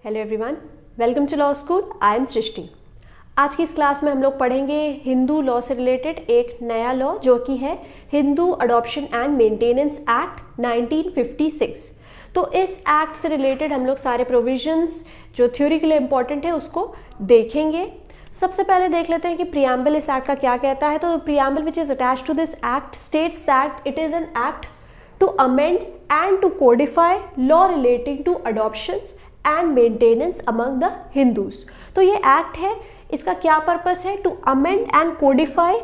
Hello everyone, welcome to law school. I am Srishti. आज की इस क्लास में हम लोग पढ़ेंगे हिंदू लॉ से रिलेटेड एक नया लॉ जो कि है Hindu adoption and maintenance act 1956। तो इस एक्ट से रिलेटेड हम लोग सारे प्रोविजंस जो थ्योरी के लिए इम्पॉर्टेंट है उसको देखेंगे। सबसे पहले देख लेते हैं कि प्रियम्बल इस एक्ट का क्या कहता है। तो preamble which is attached to this act states that it is an act to amend and to codify law relating to adoptions and maintenance among the Hindus. तो ये एक्ट है, इसका क्या पर्पस है? To amend and codify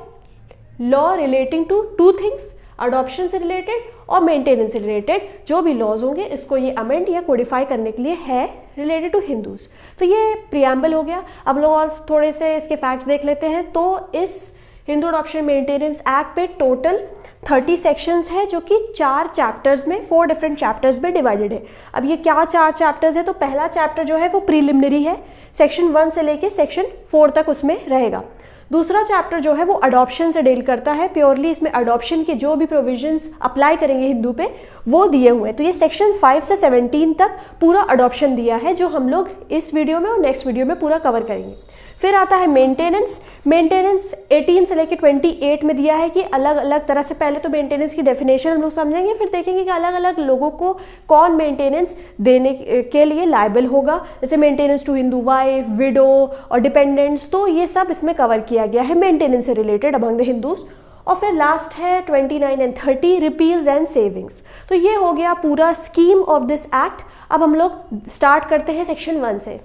law relating to two things, adoption से related और maintenance से related जो भी लॉज होंगे इसको ये अमेंड या कोडिफाई करने के लिए है रिलेटेड टू हिंदूज। तो ये प्रियम्बल हो गया। अब लोग और थोड़े से इसके फैक्ट्स देख लेते हैं। तो इस हिंदू अडॉप्शन मेंटेनेंस एक्ट पे टोटल 30 सेक्शंस है जो कि 4 चैप्टर्स में 4 डिफरेंट चैप्टर्स में डिवाइडेड है। अब ये क्या 4 चैप्टर्स है? तो पहला चैप्टर जो है वो प्रीलिमिनरी है, सेक्शन 1 से लेके सेक्शन 4 तक उसमें रहेगा। दूसरा चैप्टर जो है वो अडॉप्शन से डील करता है, प्योरली इसमें अडॉप्शन के जो भी प्रोविजंस अप्लाई करेंगे हिंदू पे वो दिए हुए हैं। तो ये सेक्शन 5 से 17 तक पूरा अडॉप्शन दिया है जो हम लोग इस वीडियो में और नेक्स्ट वीडियो में पूरा कवर करेंगे। फिर आता है मेंटेनेंस। मेंटेनेंस 18 से लेकर 28 में दिया है कि अलग अलग तरह से, पहले तो मेंटेनेंस की डेफिनेशन हम लोग समझेंगे, फिर देखेंगे कि अलग अलग लोगों को कौन मेंटेनेंस देने के लिए लायबल होगा, जैसे maintenance to Hindu wife, widow और डिपेंडेंट्स। तो ये सब इसमें कवर किया गया है मेंटेनेंस से रिलेटेड अमंग द हिंदूज। और फिर लास्ट है 29 एंड 30 रिपील्स एंड सेविंग्स। तो ये हो गया पूरा स्कीम ऑफ दिस एक्ट। अब हम लोग स्टार्ट करते हैं सेक्शन 1 से।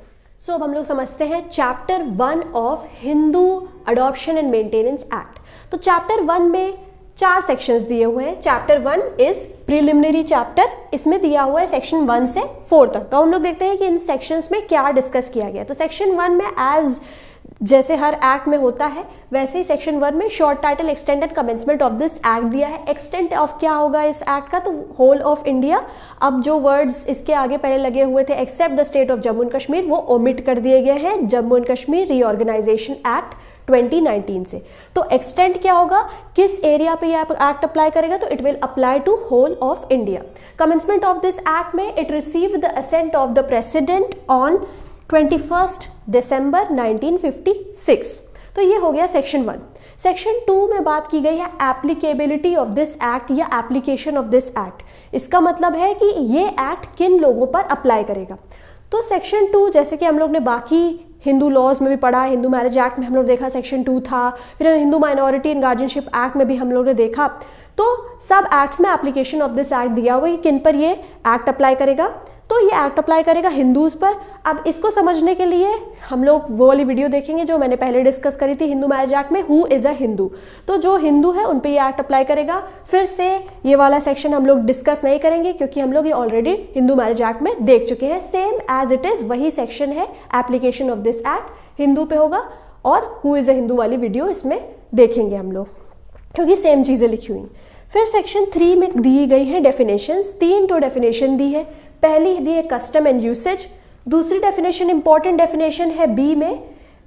अब हम लोग समझते हैं chapter 1 of Hindu adoption and maintenance act. तो चैप्टर 1 में 4 सेक्शंस दिए हुए हैं। चैप्टर 1 इज प्रिलिमिनरी चैप्टर, इसमें दिया हुआ है सेक्शन 1 से 4 तक। तो हम लोग देखते हैं कि इन सेक्शंस में क्या डिस्कस किया गया। तो सेक्शन 1 में एज जैसे हर एक्ट में होता है वैसे ही सेक्शन 1 में short title, extent and commencement of this act दिया है। एक्सटेंट ऑफ क्या होगा इस एक्ट का? तो होल ऑफ इंडिया। अब जो वर्ड्स इसके आगे पहले लगे हुए थे except the state of Jammu and Kashmir वो ओमिट कर दिए गए हैं Jammu and Kashmir reorganisation act 2019 से। तो एक्सटेंट क्या होगा, किस एरिया पे ये एक्ट अप्लाई करेगा? तो it will apply to whole of India. Commencement of this act में it received the assent of the president on 21 December 1956। तो ये हो गया सेक्शन 1। सेक्शन 2 में बात की गई है एप्लीकेबिलिटी ऑफ दिस एक्ट या एप्लीकेशन ऑफ दिस एक्ट। इसका मतलब है कि ये एक्ट किन लोगों पर अप्लाई करेगा। तो सेक्शन 2 जैसे कि हम लोग ने बाकी हिंदू लॉज में भी पढ़ा, हिंदू मैरिज एक्ट में हम लोग देखा सेक्शन 2 था, फिर Hindu minority and guardianship act में भी हम लोग ने देखा। तो सब एक्ट्स में एप्लीकेशन ऑफ दिस एक्ट दिया हुआ है कि किन पर ये एक्ट अप्लाई करेगा। तो ये एक्ट अप्लाई करेगा हिंदूज पर। अब इसको समझने के लिए हम लोग वो वाली वीडियो देखेंगे जो मैंने पहले डिस्कस करी थी हिंदू मैरिज एक्ट में, हु इज अ हिंदू। तो जो हिंदू है उन पे ये एक्ट अप्लाई करेगा। फिर से ये वाला सेक्शन हम लोग डिस्कस नहीं करेंगे क्योंकि हम लोग ये ऑलरेडी हिंदू मैरिज एक्ट में देख चुके हैं। सेम एज इट इज वही सेक्शन है, application of this act Hindu पे होगा और हु इज अ हिंदू वाली वीडियो इसमें देखेंगे हम लोग क्योंकि सेम चीजें लिखी हुई। फिर सेक्शन 3 में दी गई है डेफिनेशंस। 3 तो डेफिनेशन दी है। पहली दी है कस्टम एंड यूसेज। दूसरी डेफिनेशन इंपॉर्टेंट डेफिनेशन है बी में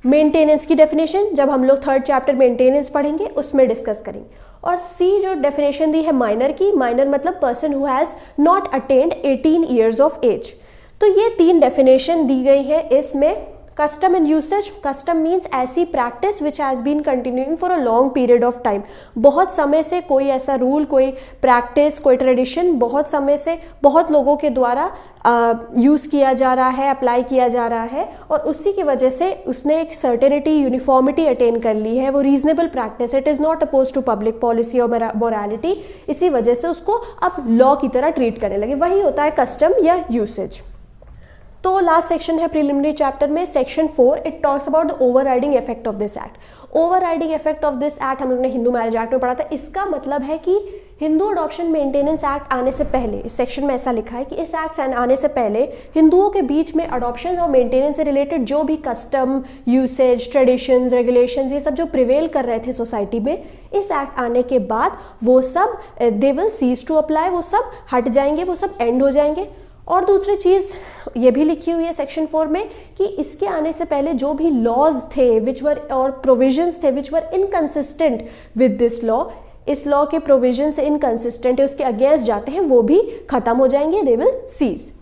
मेंटेनेंस की डेफिनेशन, जब हम लोग 3rd चैप्टर मेंटेनेंस पढ़ेंगे उसमें डिस्कस करेंगे। और सी जो डेफिनेशन दी है माइनर की, माइनर मतलब person who has not attend 18 years of age. तो ये 3 डेफिनेशन दी गई है इसमें। Custom and usage, custom means ऐसी practice which has been continuing for a long period of time. बहुत समय से कोई ऐसा रूल, कोई प्रैक्टिस, कोई ट्रेडिशन बहुत समय से बहुत लोगों के द्वारा यूज़ किया जा रहा है, अप्लाई किया जा रहा है और उसी की वजह से उसने एक सर्टेनिटी, यूनिफॉर्मिटी अटेन कर ली है। वो reasonable practice, it is not oppose to public policy और मोरालिटी। इसी वजह से उसको अब लॉ की तरह ट्रीट करने लगे। वही होता है कस्टम या यूसेज। तो लास्ट सेक्शन है प्रीलिमिनरी चैप्टर में section 4। It talks about the overriding effect of this act. Overriding effect of this act हम लोग ने हिंदू मैरिज एक्ट में पढ़ा था। इसका मतलब है कि हिंदू अडॉप्शन मेंटेनेंस एक्ट आने से पहले, इस सेक्शन में ऐसा लिखा है कि इस एक्ट आने से पहले हिंदुओं के बीच में अडॉप्शन और मेंटेनेंस से रिलेटेड जो भी कस्टम, यूसेज, ट्रेडिशंस, रेगुलेशंस ये सब जो प्रिवेल कर रहे थे सोसाइटी में, इस एक्ट आने के बाद वो सब they will cease to apply, वो सब हट जाएंगे, वो सब एंड हो जाएंगे। और दूसरी चीज़ ये भी लिखी हुई है सेक्शन 4 में कि इसके आने से पहले जो भी लॉज थे विच वर और प्रोविजंस थे विच वर इनकंसिस्टेंट विद दिस लॉ, इस लॉ के प्रोविजन से इनकंसिस्टेंट है, उसके अगेंस्ट जाते हैं, वो भी खत्म हो जाएंगे, दे विल सीज।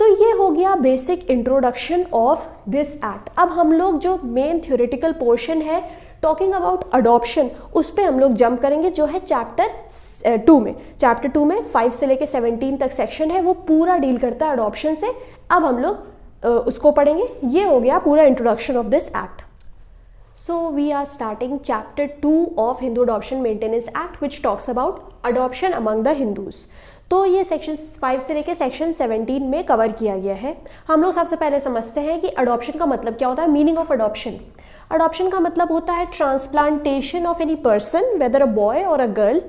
तो ये हो गया basic introduction of this act. अब हम लोग जो मेन थ्योरेटिकल पोर्शन है टॉकिंग अबाउट अडॉप्शन, उस पर हम लोग जंप करेंगे, जो है चैप्टर 2 में। चैप्टर 2 में 5 से लेके 17 तक सेक्शन है, वो पूरा डील करता है अडॉप्शन से। अब हम लोग उसको पढ़ेंगे। ये हो गया पूरा introduction of this act. So we are starting chapter 2 of Hindu Adoption Maintenance Act which talks about adoption among the Hindus। तो ये सेक्शन 5 से लेके सेक्शन 17 में कवर किया गया है। हम लोग सबसे पहले समझते हैं कि अडॉप्शन का मतलब क्या होता है। मीनिंग ऑफ अडॉप्शन, अडॉप्शन का मतलब होता है transplantation of any person whether a boy और a girl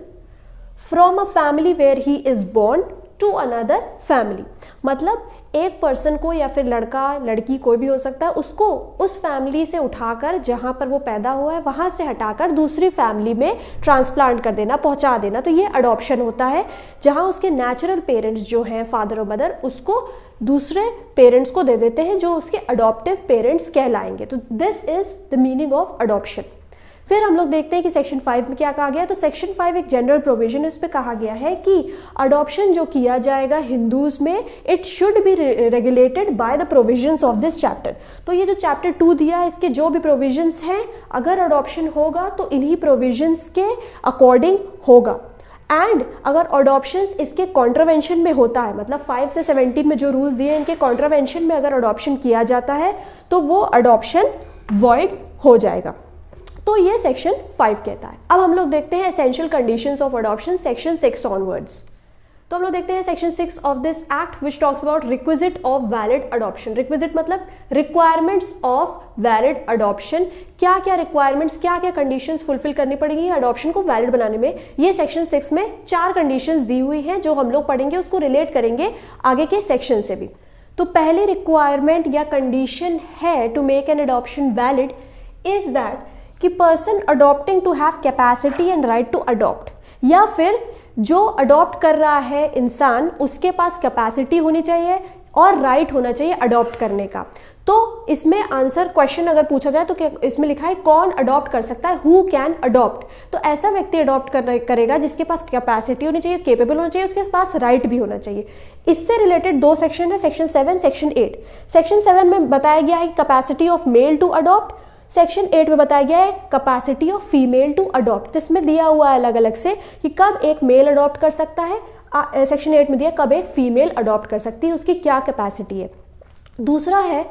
from a family where he is born to another family. मतलब एक पर्सन को या फिर लड़का लड़की कोई भी हो सकता है, उसको उस फैमिली से उठाकर जहाँ पर वो पैदा हुआ है वहाँ से हटाकर दूसरी फैमिली में ट्रांसप्लांट कर देना, पहुँचा देना। तो ये अडॉप्शन होता है, जहाँ उसके नेचुरल पेरेंट्स जो हैं फादर और मदर, उसको दूसरे पेरेंट्स को दे देते हैं जो उसके अडॉप्टिव पेरेंट्स कहलाएंगे। तो this is the meaning of adoption. फिर हम लोग देखते हैं कि सेक्शन 5 में क्या कहा गया है। तो सेक्शन 5 एक जनरल प्रोविजन है, उस पर कहा गया है कि अडॉप्शन जो किया जाएगा हिंदूज में, it should be regulated by the provisions of this chapter. तो ये जो चैप्टर 2 दिया है, इसके जो भी प्रोविजंस हैं, अगर अडॉप्शन होगा तो इन्हीं प्रोविजंस के अकॉर्डिंग होगा। एंड अगर अडॉप्शंस इसके कॉन्ट्रावेंशन में होता है, मतलब 5 से 17 में जो रूल्स दिए इनके कॉन्ट्रावेंशन में अगर अडॉप्शन किया जाता है तो वो अडॉप्शन वॉइड हो जाएगा। तो ये सेक्शन 5 कहता है। अब हम लोग देखते हैं essential conditions of adoption, section 6 onwards. तो हम लोग देखते हैं section 6 of this act which talks about requisite of valid adoption. Requisite मतलब रिक्वायरमेंट्स ऑफ वैलिड अडॉप्शन। क्या क्या रिक्वायरमेंट्स, क्या क्या कंडीशंस फुलफिल करनी पड़ेगी अडॉप्शन को वैलिड बनाने में। ये सेक्शन 6 में 4 कंडीशंस दी हुई हैं जो हम लोग पढ़ेंगे, उसको रिलेट करेंगे आगे के सेक्शन से भी। तो पहली रिक्वायरमेंट या कंडीशन है to make an adoption valid is that कि person adopting to have capacity and right to adopt, या फिर जो अडॉप्ट कर रहा है इंसान उसके पास कैपेसिटी होनी चाहिए और राइट होना चाहिए अडॉप्ट करने का। तो इसमें आंसर क्वेश्चन अगर पूछा जाए तो इसमें लिखा है कौन अडॉप्ट कर सकता है, हु कैन अडॉप्ट। तो ऐसा व्यक्ति अडॉप्ट करेगा जिसके पास कैपेसिटी होनी चाहिए, केपेबल होना चाहिए, उसके पास राइट भी होना चाहिए। इससे रिलेटेड 2 सेक्शन है, सेक्शन 7, सेक्शन 8। सेक्शन 7 में बताया गया है capacity of male to adopt, section 8 में बताया गया है capacity of female to adopt. इसमें दिया हुआ है अलग अलग से कि कब एक मेल अडॉप्ट कर सकता है, सेक्शन 8 में दिया कब एक फीमेल अडॉप्ट कर सकती है, उसकी क्या कैपेसिटी है। दूसरा है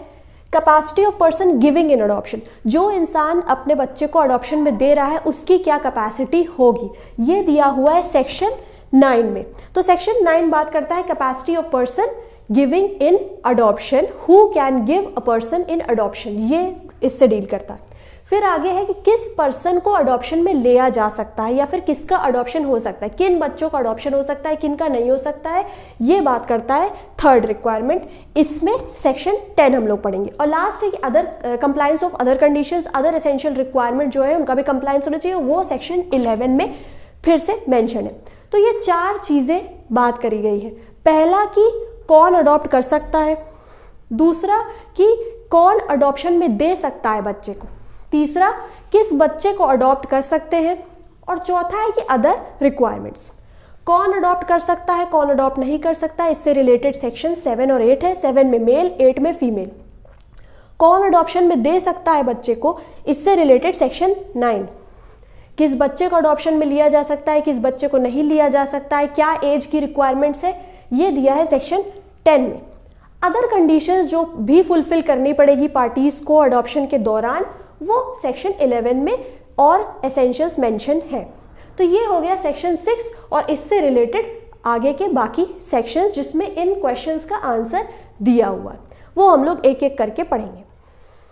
capacity of person giving in adoption, जो इंसान अपने बच्चे को अडॉप्शन में दे रहा है उसकी क्या कैपेसिटी होगी, ये दिया हुआ है सेक्शन 9 में। तो सेक्शन 9 बात करता है capacity of person giving in adoption, who can give a person in adoption, ये इससे डील करता है। फिर आगे है कि किस पर्सन को अडॉप्शन में लिया जा सकता है या फिर किसका अडॉप्शन हो सकता है, किन बच्चों का अडॉप्शन हो सकता है, किन का नहीं हो सकता है, ये बात करता है थर्ड रिक्वायरमेंट। इसमें सेक्शन 10 हम लोग पढ़ेंगे। और लास्ट है कि other compliance of other conditions, other essential requirement जो है उनका भी कंप्लायंस होना चाहिए, वो सेक्शन 11 में फिर से मेंशन है। तो ये 4 चीज़ें बात करी गई है। पहला कि कौन अडॉप्ट कर सकता है, दूसरा कि कौन अडॉप्शन में दे सकता है बच्चे को, तीसरा किस बच्चे को अडॉप्ट कर सकते हैं, और चौथा है कि अदर रिक्वायरमेंट्स, कौन अडॉप्ट कर सकता है, कौन अडॉप्ट नहीं कर सकता है। इससे रिलेटेड सेक्शन 7 और 8 है, 7 में मेल, 8 में फीमेल। कौन अडॉप्शन में दे सकता है बच्चे को, इससे रिलेटेड सेक्शन 9, किस बच्चे को अडॉप्शन में लिया जा सकता है, किस बच्चे को नहीं लिया जा सकता है, क्या एज की रिक्वायरमेंट्स है, ये दिया है सेक्शन 10 में। अदर कंडीशंस जो भी फुलफिल करनी पड़ेगी पार्टीज को अडॉप्शन के दौरान, वो सेक्शन 11 में और एसेंशियल्स मेंशन है। तो ये हो गया सेक्शन 6 और इससे रिलेटेड आगे के बाकी सेक्शंस जिसमें इन क्वेश्चंस का आंसर दिया हुआ है, वो हम लोग एक एक करके पढ़ेंगे।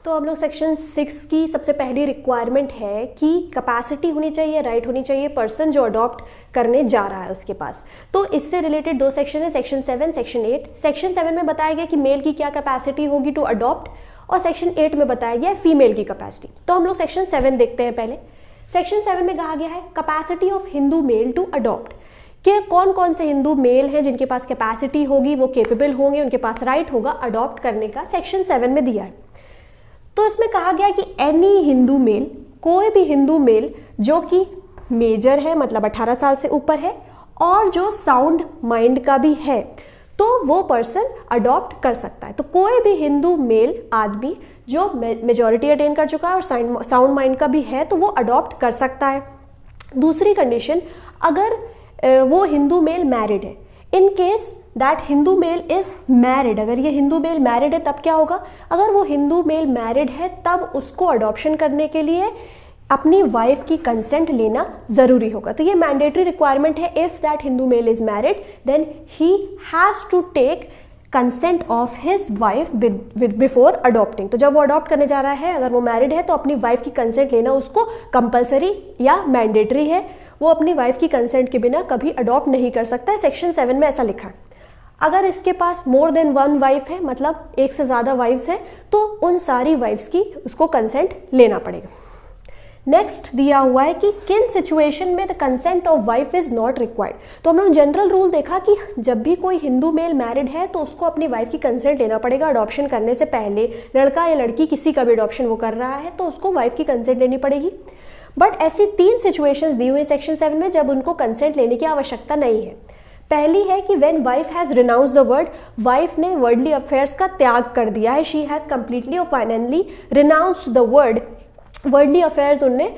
तो हम लोग सेक्शन 6 की सबसे पहली रिक्वायरमेंट है कि कैपेसिटी होनी चाहिए, राइट होनी चाहिए पर्सन जो अडॉप्ट करने जा रहा है उसके पास। तो इससे रिलेटेड 2 सेक्शन है, सेक्शन 7, सेक्शन 8। सेक्शन 7 में बताया गया कि मेल की क्या कैपेसिटी होगी टू अडॉप्ट, और सेक्शन 8 में बताया गया है फीमेल की कैपेसिटी। तो हम लोग सेक्शन 7 देखते हैं पहले। सेक्शन 7 में कहा गया है capacity of Hindu male to adopt, कि कौन कौन से हिंदू मेल हैं जिनके पास कैपेसिटी होगी, वो केपेबल होंगे, उनके पास राइट होगा अडॉप्ट करने का, सेक्शन 7 में दिया है। तो इसमें कहा गया कि एनी हिंदू मेल, कोई भी हिंदू मेल जो कि मेजर है मतलब 18 साल से ऊपर है और जो साउंड माइंड का भी है, तो वो पर्सन अडॉप्ट कर सकता है। तो कोई भी हिंदू मेल आदमी जो मेजॉरिटी अटेन कर चुका है और साउंड माइंड का भी है तो वो अडॉप्ट कर सकता है। दूसरी कंडीशन, अगर वो हिंदू मेल मैरिड है, in case that Hindu male is married, अगर ये हिंदू मेल मैरिड है तब क्या होगा, अगर वो हिंदू मेल मैरिड है तब उसको अडॉप्शन करने के लिए अपनी वाइफ की कंसेंट लेना जरूरी होगा। तो ये मैंडेटरी रिक्वायरमेंट है। If that Hindu male is married then he has to take consent of his wife before adopting. तो जब वो अडॉप्ट करने जा रहा है, अगर वो मैरिड है तो अपनी वाइफ की कंसेंट लेना उसको कंपलसरी या मैंडेटरी है। वो अपनी वाइफ की कंसेंट के बिना कभी अडॉप्ट नहीं कर सकता है। सेक्शन 7 में ऐसा लिखा है। अगर इसके पास मोर देन वन वाइफ है, मतलब एक से ज़्यादा वाइफ्स हैं, तो उन सारी वाइफ्स की उसको कंसेंट लेना पड़ेगा। नेक्स्ट दिया हुआ है कि किन सिचुएशन में the consent of wife is not required. तो हमने जनरल रूल देखा कि जब भी कोई हिंदू मेल मैरिड है तो उसको अपनी वाइफ की कंसेंट लेना पड़ेगा अडॉप्शन करने से पहले। लड़का या लड़की किसी का भी अडॉप्शन वो कर रहा है तो उसको वाइफ की कंसेंट लेनी पड़ेगी। बट ऐसी 3 सिचुएशंस दी हुई सेक्शन 7 में जब उनको कंसेंट लेने की आवश्यकता नहीं है। पहली है कि when wife has renounce the word, wife ने वर्ल्डली अफेयर्स का त्याग कर दिया है। शी हैज कंप्लीटली और finally renounced the word, worldly affairs उनने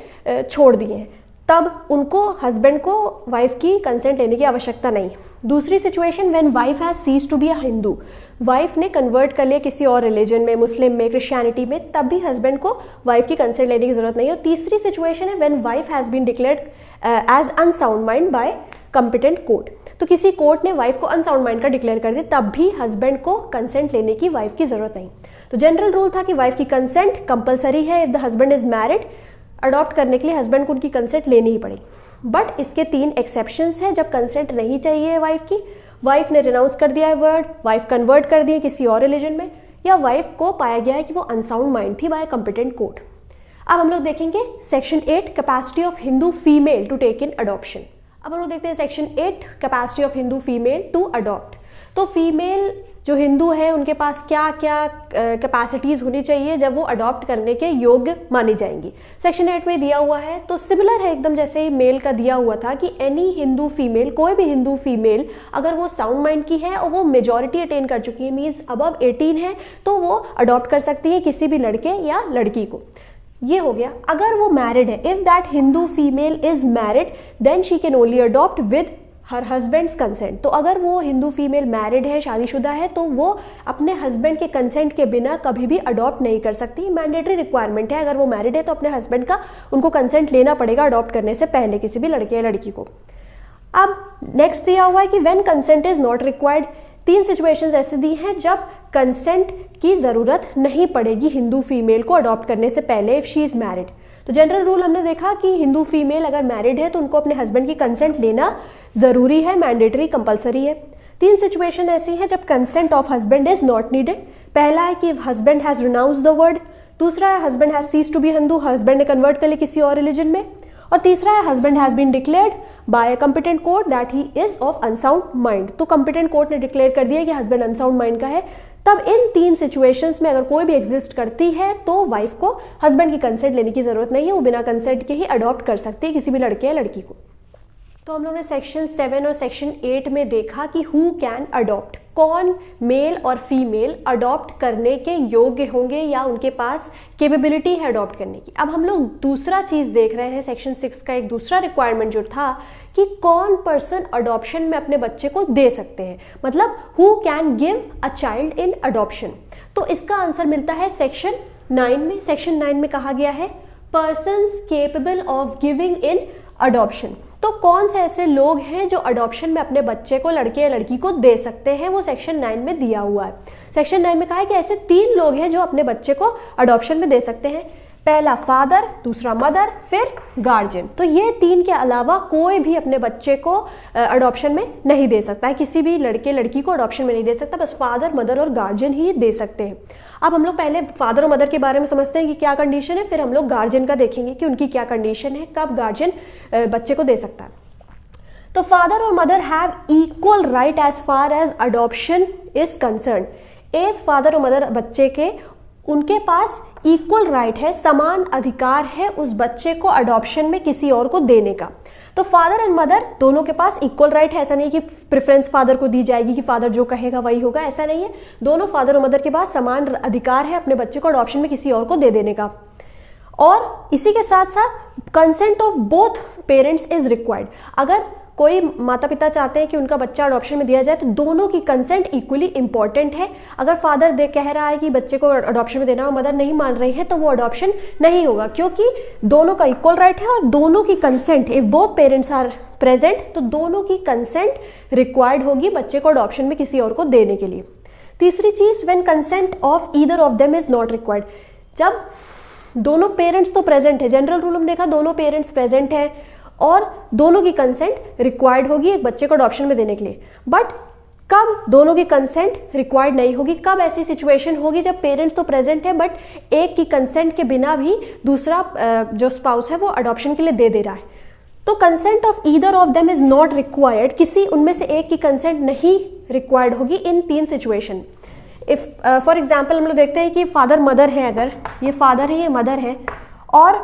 छोड़ दिए हैं, तब उनको हस्बैंड को वाइफ की कंसेंट लेने की आवश्यकता नहीं। दूसरी situation, when wife has cease to be a Hindu, wife ने कन्वर्ट कर लिया किसी और रिलीजन में, मुस्लिम में, क्रिश्चियनिटी में, तब भी हस्बैंड को वाइफ की कंसेंट लेने की जरूरत नहीं है। और तीसरी सिचुएशन है when wife has been declared as unsound mind by competent court. तो किसी कोर्ट ने वाइफ को अनसाउंड माइंड का डिक्लेयर कर दिया, तब भी हस्बैंड को कंसेंट लेने की वाइफ की जरूरत नहीं। तो जनरल रूल था कि वाइफ की कंसेंट कंपलसरी है। If the husband is married, adopt करने के लिए हस्बैंड को उनकी कंसेंट लेनी ही पड़ेगी। बट इसके 3 एक्सेप्शंस हैं जब कंसेंट नहीं चाहिए वाइफ की, वाइफ ने रिनाउंस कर दिया है वर्ड, वाइफ कन्वर्ट कर दी है किसी और रिलीजन में, या वाइफ को पाया गया है कि वो अनसाउंड माइंड थी बाय कॉम्पिटेंट कोर्ट। अब हम लोग देखेंगे section 8 capacity of Hindu female to take in adoption. अब हम लोग देखते हैं section 8 capacity of Hindu female to adopt. तो फीमेल जो हिंदू है उनके पास क्या क्या कैपेसिटीज़ होनी चाहिए जब वो अडॉप्ट करने के योग्य मानी जाएंगी। सेक्शन 8 में दिया हुआ है, तो सिमिलर है एकदम जैसे मेल का दिया हुआ था कि एनी हिंदू फीमेल, कोई भी हिंदू फीमेल अगर वो साउंड माइंड की है और वो मेजॉरिटी अटेन कर चुकी है, मीन्स अबव 18 है, तो वो अडॉप्ट कर सकती है किसी भी लड़के या लड़की को। ये हो गया। अगर वो मैरिड है, if that Hindu female is married then she can only adopt with her husband's consent. तो अगर वो हिंदू फीमेल मैरिड है, शादीशुदा है, तो वो अपने हस्बैंड के कंसेंट के बिना कभी भी अडॉप्ट नहीं कर सकती। मैंडेटरी रिक्वायरमेंट है। अगर वो मैरिड है तो अपने हस्बैंड का उनको कंसेंट लेना पड़ेगा अडॉप्ट करने से पहले किसी भी लड़के या लड़की को। अब नेक्स्ट दिया हुआ है कि when consent is not required. 3 situations ऐसे दी हैं जब कंसेंट की ज़रूरत नहीं पड़ेगी हिंदू फीमेल को अडॉप्ट करने से पहले, इफ शी इज़ मैरिड। तो जनरल रूल हमने देखा कि हिंदू फीमेल अगर मैरिड है तो उनको अपने हस्बैंड की कंसेंट लेना ज़रूरी है, मैंडेटरी, कंपलसरी है। 3 सिचुएशन ऐसी हैं जब consent of husband is not needed. पहला है कि husband has renounced the word, दूसरा है husband has cease to be Hindu, husband ने कन्वर्ट कर लिया किसी और रिलीजन में, और तीसरा है husband has been declared by competent court that he is of unsound mind. तो कॉम्पिटेंट कोर्ट ने डिक्लेयर कर दिया कि हस्बैंड अनसाउंड माइंड का है। तब इन 3 सिचुएशंस में अगर कोई भी एग्जिस्ट करती है तो वाइफ को हस्बैंड की कंसेंट लेने की जरूरत नहीं है, वो बिना कंसेंट के ही अडॉप्ट कर सकती है किसी भी लड़के या लड़की को। तो हम लोगों ने सेक्शन 7 और सेक्शन 8 में देखा कि हु कैन अडॉप्ट, कौन मेल और फीमेल अडॉप्ट करने के योग्य होंगे या उनके पास कैपेबिलिटी है अडॉप्ट करने की। अब हम लोग दूसरा चीज़ देख रहे हैं, सेक्शन 6 का एक दूसरा रिक्वायरमेंट जो था कि कौन पर्सन अडॉप्शन में अपने बच्चे को दे सकते हैं, मतलब who can give a child in adoption. तो इसका आंसर मिलता है सेक्शन 9 में। सेक्शन 9 में कहा गया है persons capable of giving in adoption. तो कौन से ऐसे लोग हैं जो अडॉप्शन में अपने बच्चे को, लड़के या लड़की को दे सकते हैं, वो सेक्शन 9 में दिया हुआ है। सेक्शन 9 में कहा है कि ऐसे 3 लोग हैं जो अपने बच्चे को अडॉप्शन में दे सकते हैं। पहला फादर, दूसरा मदर, फिर गार्जियन। तो ये 3 के अलावा कोई भी अपने बच्चे को अडॉप्शन में नहीं दे सकता है, किसी भी लड़के लड़की को अडॉप्शन में नहीं दे सकता, बस फादर, मदर और गार्जियन ही दे सकते हैं। अब हम लोग पहले फादर और मदर के बारे में समझते हैं कि क्या कंडीशन है, फिर हम लोग गार्जियन का देखेंगे कि उनकी क्या कंडीशन है, कब गार्जियन बच्चे को दे सकता है। तो फादर और mother have equal right as far as adoption is concern. एक फादर और मदर बच्चे के, उनके पास इक्वल राइट है, समान अधिकार है उस बच्चे को अडॉप्शन में किसी और को देने का। तो फादर एंड मदर दोनों के पास इक्वल राइट है। ऐसा नहीं कि प्रेफरेंस फादर को दी जाएगी कि फादर जो कहेगा वही होगा, ऐसा नहीं है। दोनों फादर और मदर के पास समान अधिकार है अपने बच्चे को अडॉप्शन में किसी और को दे देने का। और इसी के साथ साथ consent of both parents is required. अगर कोई माता पिता चाहते हैं कि उनका बच्चा अडॉप्शन में दिया जाए तो दोनों की कंसेंट इक्वली इंपॉर्टेंट है। अगर फादर कह रहा है कि बच्चे को अडॉप्शन में देना और मदर नहीं मान रही है तो वो अडॉप्शन नहीं होगा, क्योंकि दोनों का इक्वल राइट है और दोनों की consent, if both parents are present तो दोनों की कंसेंट रिक्वायर्ड होगी बच्चे को अडॉप्शन में किसी और को देने के लिए। तीसरी चीज, when consent of either of them is not required. जब दोनों पेरेंट्स तो प्रेजेंट है, जनरल रूल हम देखा दोनों पेरेंट्स प्रेजेंट है और दोनों की कंसेंट रिक्वायर्ड होगी एक बच्चे को अडॉप्शन में देने के लिए। बट कब दोनों की कंसेंट रिक्वायर्ड नहीं होगी, कब ऐसी सिचुएशन होगी जब पेरेंट्स तो प्रेजेंट है बट एक की कंसेंट के बिना भी दूसरा जो स्पाउस है वो अडॉप्शन के लिए दे दे रहा है। तो consent of either of them is not required, किसी उनमें से एक की कंसेंट नहीं रिक्वायर्ड होगी इन 3 सिचुएशन। इफ फॉर एग्जाम्पल हम लोग देखते हैं कि फादर मदर है, अगर ये फादर है ये मदर है और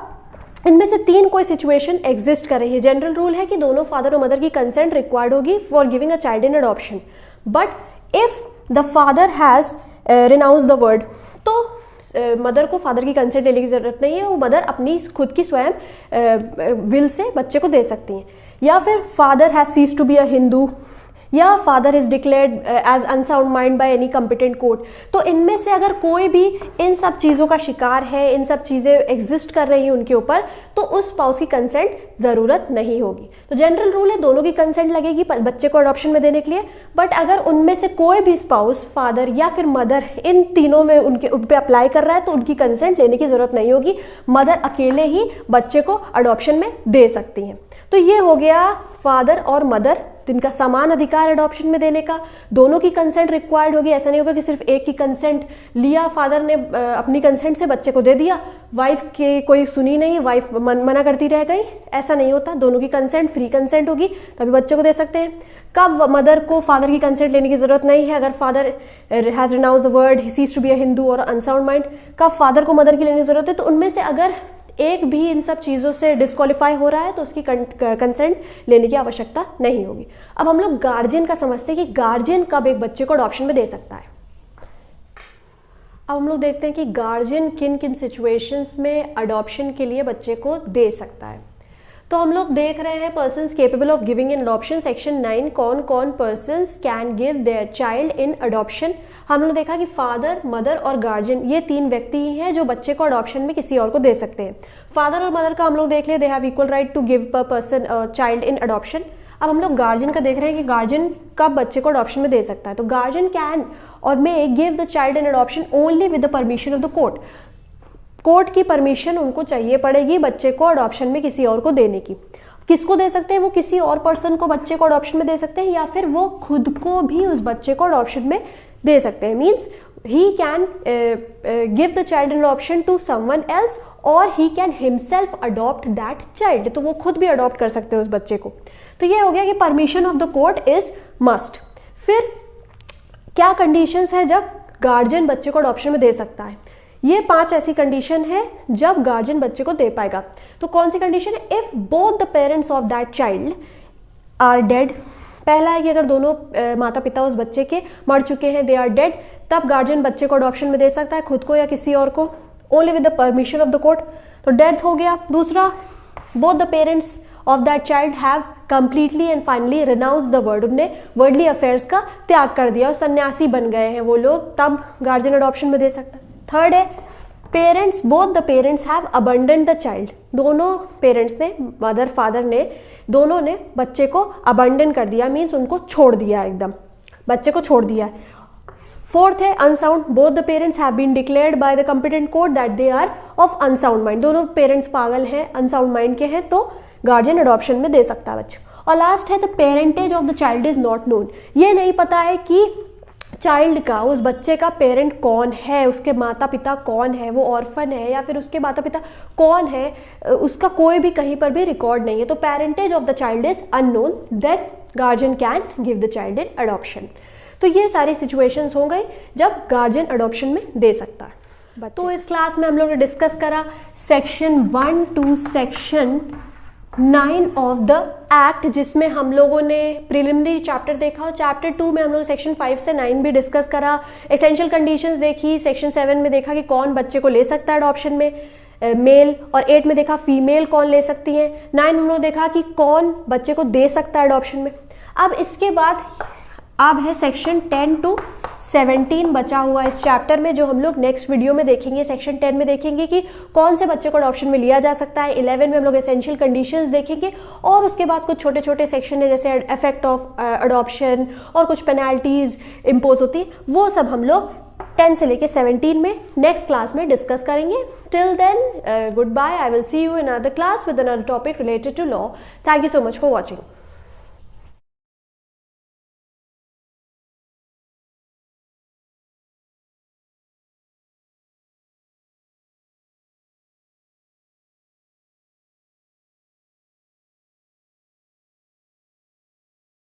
इनमें से 3 कोई सिचुएशन एग्जिस्ट कर रही है। जनरल रूल है कि दोनों फादर और मदर की कंसेंट रिक्वायर्ड होगी for giving a child in adoption. But if the father has renounce the word, तो मदर को फादर की कंसेंट लेने की जरूरत नहीं है, वो मदर अपनी खुद की स्वयं विल से बच्चे को दे सकती हैं। या फिर father has cease to be a Hindu, या father is declared as unsound mind by any competent court. तो इनमें से अगर कोई भी इन सब चीज़ों का शिकार है, इन सब चीज़ें एग्जिस्ट कर रही हैं उनके ऊपर, तो उस स्पाउस की कंसेंट ज़रूरत नहीं होगी। तो जनरल रूल है दोनों की कंसेंट लगेगी बच्चे को अडॉप्शन में देने के लिए। बट अगर उनमें से कोई भी स्पाउस, फादर या फिर मदर, इन तीनों में उन पे अप्लाई कर रहा है तो उनकी कंसेंट लेने की ज़रूरत नहीं होगी, मदर अकेले ही बच्चे को अडॉप्शन में दे सकती हैं। तो ये हो गया फादर और मदर जिनका समान अधिकार अडॉप्शन में देने का, दोनों की कंसेंट रिक्वायर्ड होगी। ऐसा नहीं होगा कि सिर्फ एक की कंसेंट लिया फादर ने, अपनी कंसेंट से बच्चे को दे दिया, वाइफ की कोई सुनी नहीं, वाइफ मना करती रह गई, ऐसा नहीं होता। दोनों की कंसेंट फ्री कंसेंट होगी तभी बच्चे को दे सकते हैं। कब मदर को फादर की कंसेंट लेने की जरूरत नहीं है, अगर father has renounce the word, he cease to be a Hindu और अनसाउंड माइंड। कब फादर को मदर की लेने की जरूरत है, तो उनमें से अगर एक भी इन सब चीज़ों से डिस्क्वालीफाई हो रहा है तो उसकी कंसेंट लेने की आवश्यकता नहीं होगी। अब हम लोग गार्जियन का समझते हैं कि गार्जियन कब एक बच्चे को अडॉप्शन में दे सकता है। अब हम लोग देखते हैं कि गार्जियन किन किन सिचुएशंस में अडॉप्शन के लिए बच्चे को दे सकता है। तो हम लोग देख रहे हैं persons capable of giving in adoption, section 9, कौन कौन persons can give their child in adoption. हम लोग देखा कि फादर, मदर और गार्जियन ये 3 व्यक्ति ही हैं जो बच्चे को अडॉप्शन में किसी और को दे सकते हैं। फादर और मदर का हम लोग देख लिया, they have equal right to give पर पर्सन चाइल्ड इन अडॉप्शन। अब हम लोग गार्जियन का देख रहे हैं कि गार्जियन कब बच्चे को अडॉप्शन में दे सकता है। तो गार्जियन कैन और may give the child in adoption only with the permission of the court. Court की परमिशन उनको चाहिए पड़ेगी बच्चे को अडॉप्शन में किसी और को देने की। किसको दे सकते हैं, वो किसी और पर्सन को बच्चे को अडॉप्शन में दे सकते हैं या फिर वो खुद को भी उस बच्चे को अडॉप्शन में दे सकते हैं। Means he can give the child in adoption to someone else और he can himself adopt that child. तो वो खुद भी अडॉप्ट कर सकते हैं उस बच्चे को। तो ये हो गया कि permission of the court is must. फिर क्या कंडीशंस है जब गार्जियन बच्चे को अडॉप्शन में दे सकता है। ये 5 ऐसी कंडीशन है जब गार्जियन बच्चे को दे पाएगा। तो कौन सी कंडीशन है, if both the parents of that child are dead. पहला है कि अगर दोनों माता पिता उस बच्चे के मर चुके हैं, दे आर डेड, तब गार्जियन बच्चे को अडॉप्शन में दे सकता है, खुद को या किसी और को, only with the permission of the court. तो डेथ हो गया। दूसरा, both the parents of that child have completely and finally renounce the word, उनने वर्डली अफेयर्स का त्याग कर दिया और सन्यासी बन गए हैं वो लोग, तब गार्जियन अडॉप्शन में दे सकता है। थर्ड है, parents, both the parents have abandoned the child, दोनों पेरेंट्स ने, मदर फादर ने, दोनों ने बच्चे को अबंडन कर दिया, मीन्स उनको छोड़ दिया, एकदम बच्चे को छोड़ दिया। फोर्थ है unsound, both the parents have been declared by the competent court that they are of unsound mind, दोनों पेरेंट्स पागल हैं, अनसाउंड माइंड के हैं, तो गार्जियन अडॉप्शन में दे सकता है बच्चे। और लास्ट है the parentage of the child is not known, ये नहीं पता है कि चाइल्ड का, उस बच्चे का पेरेंट कौन है, उसके माता पिता कौन है, वो ऑर्फन है या फिर उसके माता पिता कौन है, उसका कोई भी कहीं पर भी रिकॉर्ड नहीं है। तो parentage of the child is unknown, then guardian can give the child in adoption. तो ये सारी सिचुएशंस हो गई जब गार्जियन अडॉप्शन में दे सकता है। तो इस क्लास में हम लोग ने डिस्कस करा section 1 to section 9 of the act, जिसमें हम लोगों ने प्रिलिमिनरी चैप्टर देखा और चैप्टर 2 में हम लोग सेक्शन 5 से 9 भी डिस्कस करा, एसेंशियल कंडीशंस देखी, सेक्शन 7 में देखा कि कौन बच्चे को ले सकता है अडॉप्शन में, मेल, और 8 में देखा फीमेल कौन ले सकती है, 9 में उन्होंने देखा कि कौन बच्चे को दे सकता है अडॉप्शन में। अब इसके बाद अब है सेक्शन 10 to 17 बचा हुआ इस चैप्टर में, जो हम लोग नेक्स्ट वीडियो में देखेंगे। सेक्शन 10 में देखेंगे कि कौन से बच्चे को अडॉप्शन में लिया जा सकता है, 11 में हम लोग एसेंशियल कंडीशंस देखेंगे, और उसके बाद कुछ छोटे छोटे सेक्शन है जैसे इफेक्ट ऑफ अडॉप्शन और कुछ पेनल्टीज इम्पोज होती है, वो सब हम लोग 10 से लेके 17 में नेक्स्ट क्लास में डिस्कस करेंगे। Till then goodbye, I will see you in another class with another topic related to law. Thank you so much for watching.